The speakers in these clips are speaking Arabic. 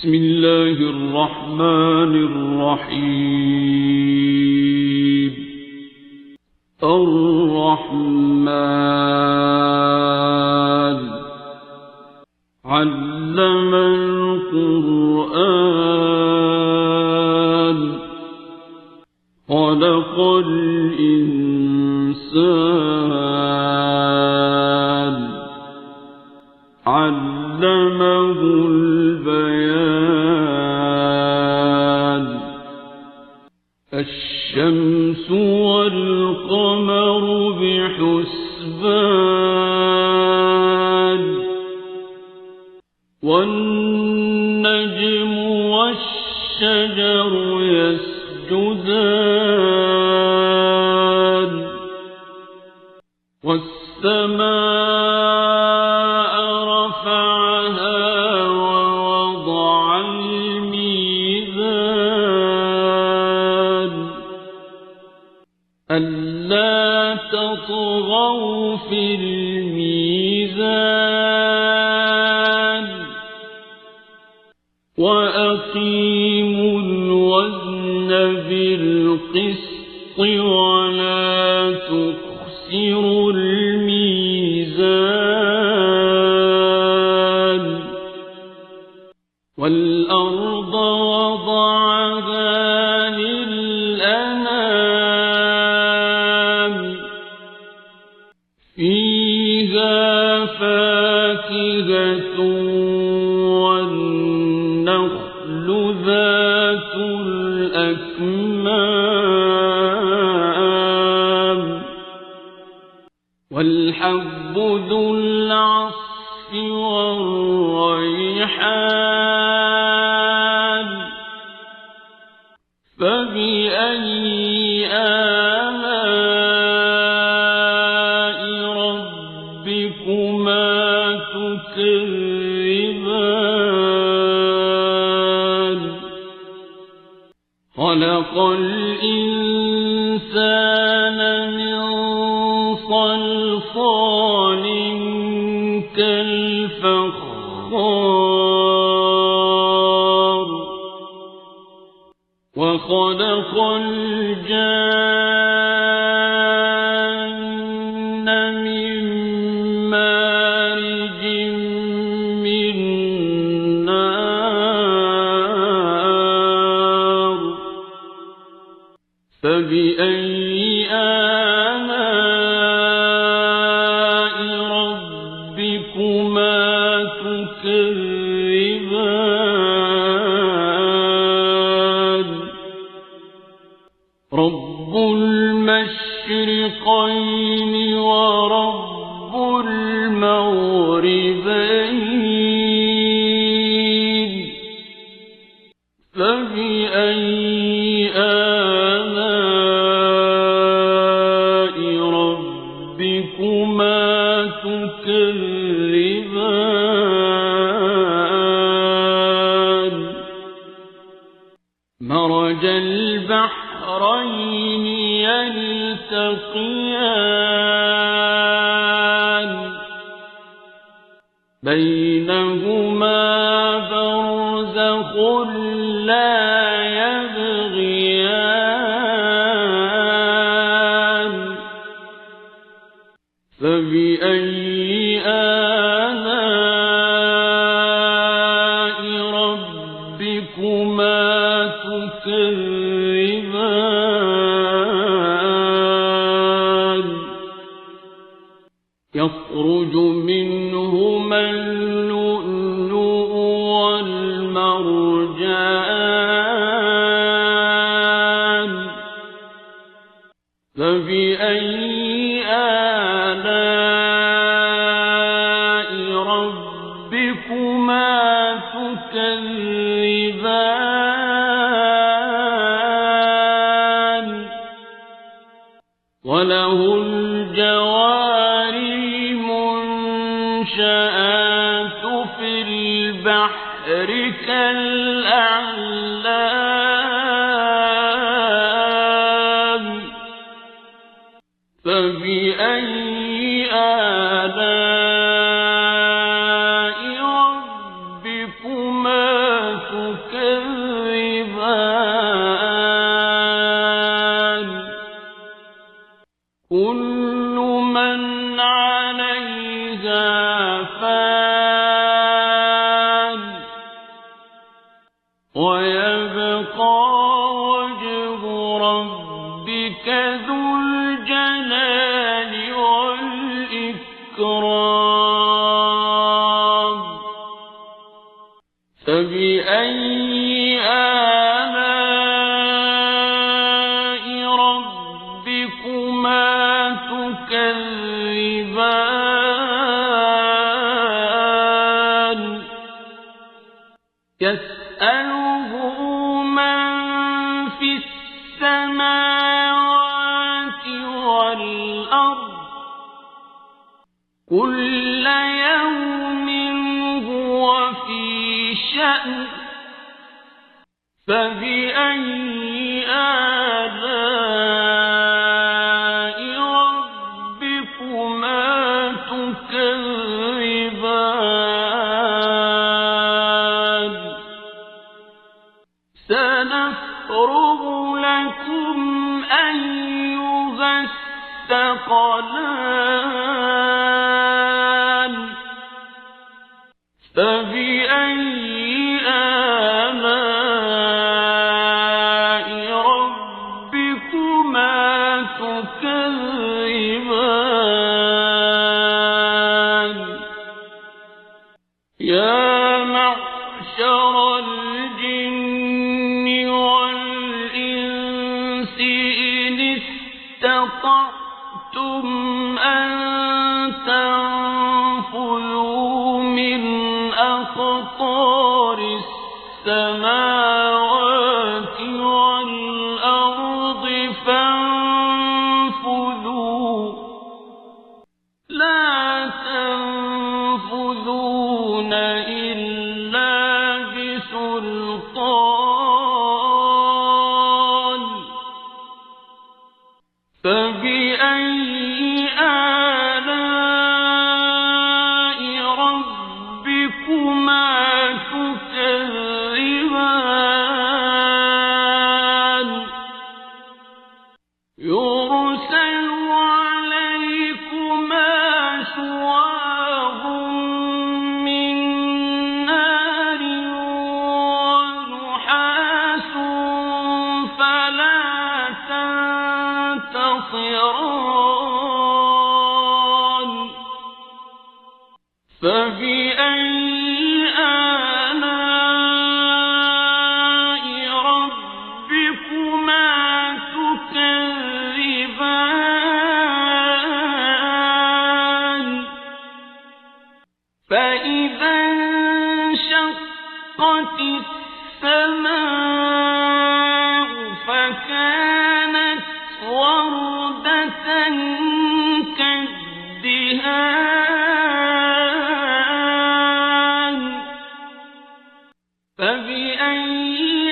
بسم الله الرحمن الرحيم. الرحمن علم القرآن خلق الإنسان علمه البيان. الشمس والقمر بحسبان والنجم والشجر يسجدان والسماء رفعها ووضع الميزان ألا تطغوا في الميزان وأقيموا الوزن بالقسط ولا تخسروا الميزان. والأرض وضعها للأنام فيها فاكهة والنخل ذات الأكمام والحب ذو العصف والريحان. فبأي آلاء ربكما تكذبان. خلق الإنسان من صلصال كالفخار وخلق الجان من مارج من نار. فبأي آلاء ربكما تكذبان. رب المشرقين ورب المغربين. فبأي آلاء ربكما تكذبان. مرج البحرين يلتقيان بينهما برزخ لا يبغيان. فبأي آلاء ربكما تكذبان. يخرج منهما اللؤلؤ والمرجان. فبأي آلاء ربكما تكذبان. وله الجوار المنشآت في البحر كالأعلام. فبأي آلاء ربكما تكذبان. ويبقى وجه ربك ذو الجلال والإكرام فبأي آلاء ربكما تكذبان يسأله من في السماوات والأرض كل يوم هو في شأن فبأي آلاء ربكما تكذبان سنفرغ لكم أيها الثقلان فبأي آلاء ربكما تكذبان يا معشر الجن والإنس إن استطعتم أن تنفذوا من أقطار السماوات والأرض فانفذوا لا تنفذون إلا بسلطان فبأي آلاء ربكما تكذبان يرسل عليكما شواظ من نار ونحاس فلا تنتصران فبأي آلاء ربكما تكذبان فإذا انشقت السماء فكانت وردة كالدهان فبأي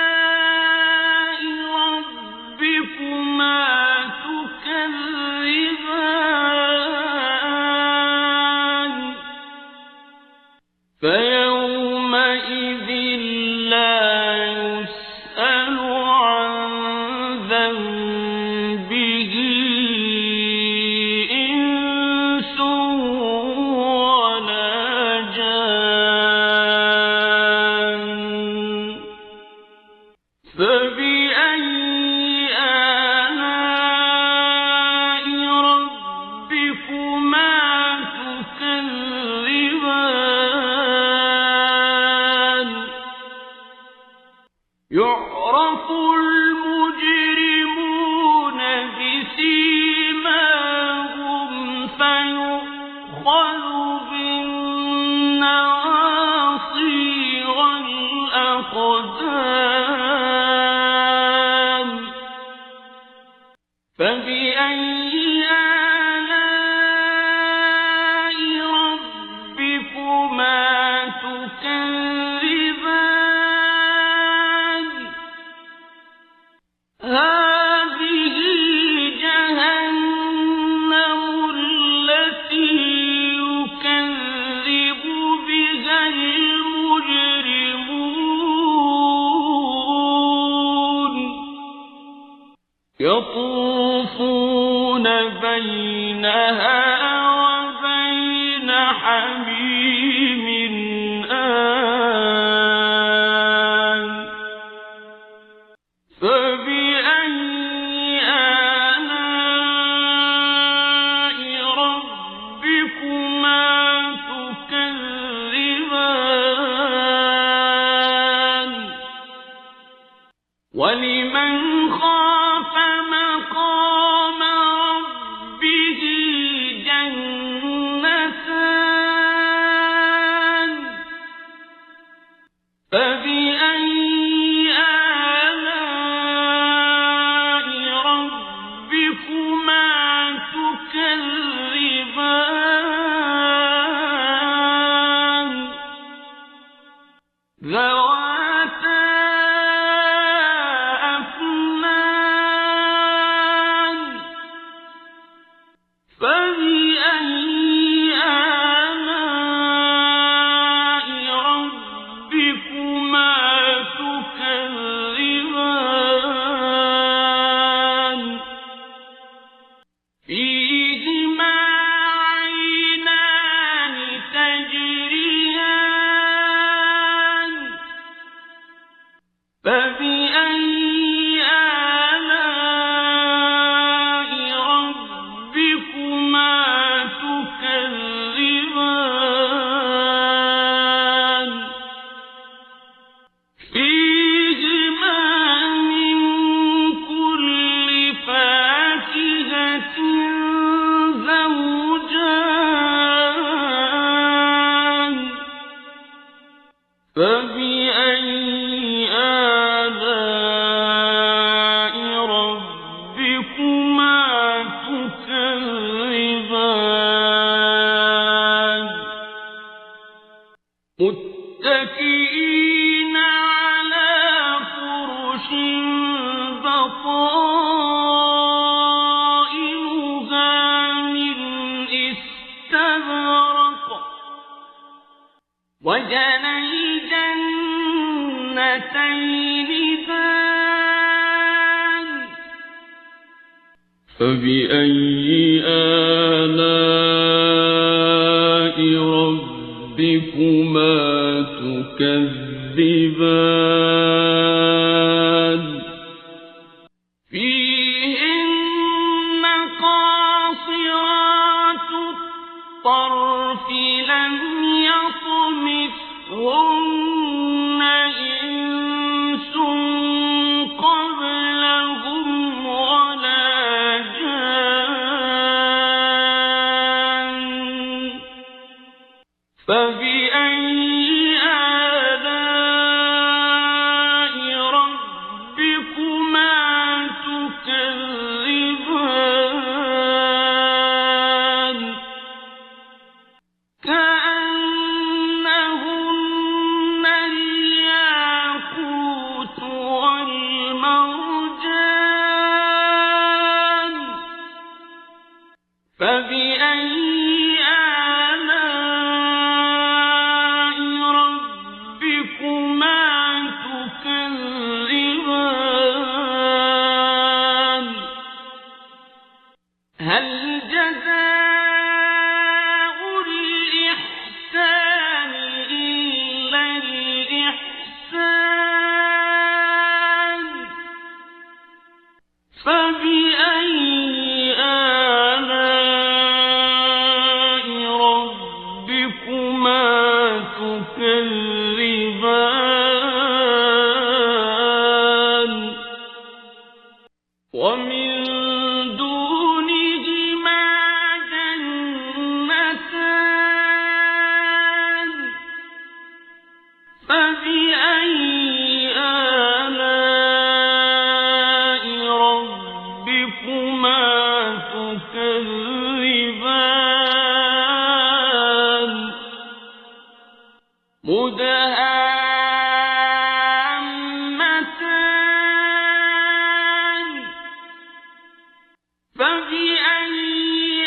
آلاء ربكما تكذبان فيومئذ لا يسأل عن ذنبه إنس ولا جان فبأي آلاء ربكما تكذبان يعرف المجرمون بسيماهم فيؤخذ بالنواصي والأقدام فبأي آلاء ربكما تكذبان هذه جهنم التي يكذب بها المجرمون يطوفون بينها وبين حميم آن ولمن خاف مقام ربه جنتان فبأي آلاء ربكما تكذبان ذواتا أفنان فبأي آلاء ربكما تكذبان فيهما عينان تجريان فبأي آلاء ربكما تكذبان فيهما من كل فاكهة زوجان فبأي آلاء ربكما تكذبان متكئين على فرش بطائنها من استبرق وجنى الجنتين دان فبأي آلاء ربكما تكذبان فيهن قاصرات الطرف لم يطمثهن إنس قبلهم ولا جان فبأي آلاء ربكما تكذبان كأنهن الياقوت والمرجان فبأي آلاء ربكما تكذبان هل جزاء الإحسان إلا الإحسان فبأي آلاء ربكما تكذبان ومن دونهما جنتان فبأي آلاء ربكما تكذبان مدهامتان فبأي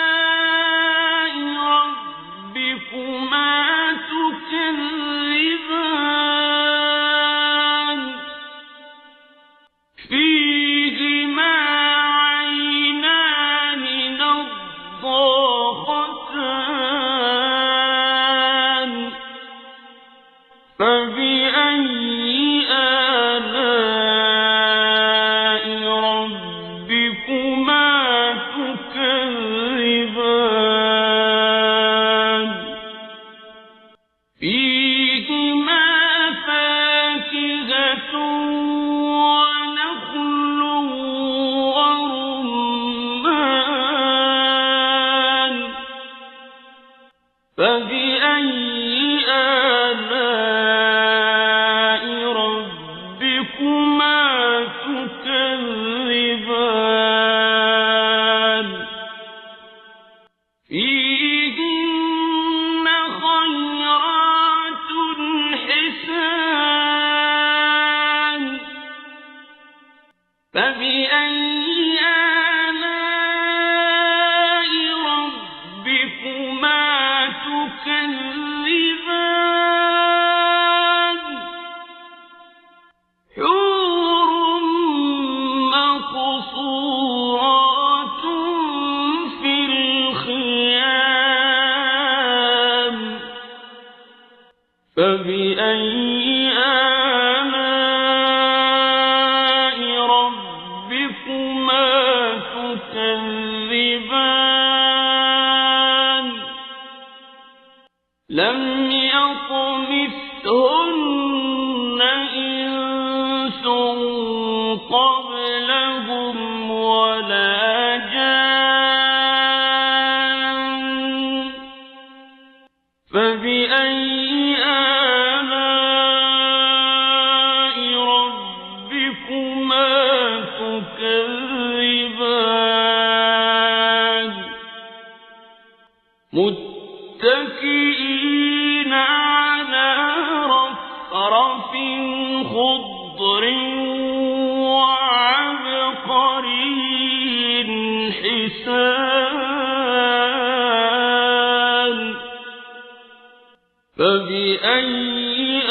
آلاء ربكما تكذبان فيهما عينان نضاختان فبأي آلاء ربكما تكذبان فيهما فاكهة فبأي آلاء ربكما تكذبان لم يطمثهن إنس قبلهم ولا جان فبأي آلاء ربكما تكذبان متكئين على رفرف خضر وعبقري حسان فبأي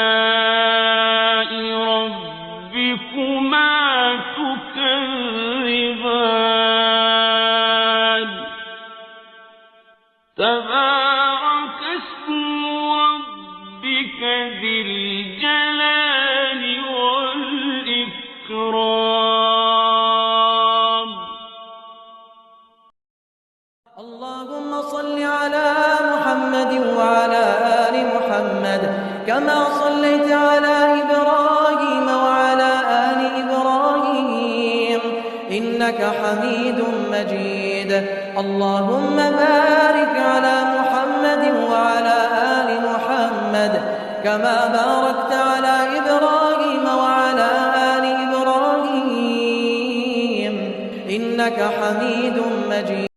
آلاء ربكما تكذبان تبارك اسم ربك ذي الجلال والإكرام اللهم صل على محمد وعلى آل محمد كما صليت على إبراهيم وعلى آل إبراهيم إنك حميد مجيد اللهم بارك على محمد وعلى آل محمد كما باركت على إبراهيم وعلى آل إبراهيم إنك حميد مجيد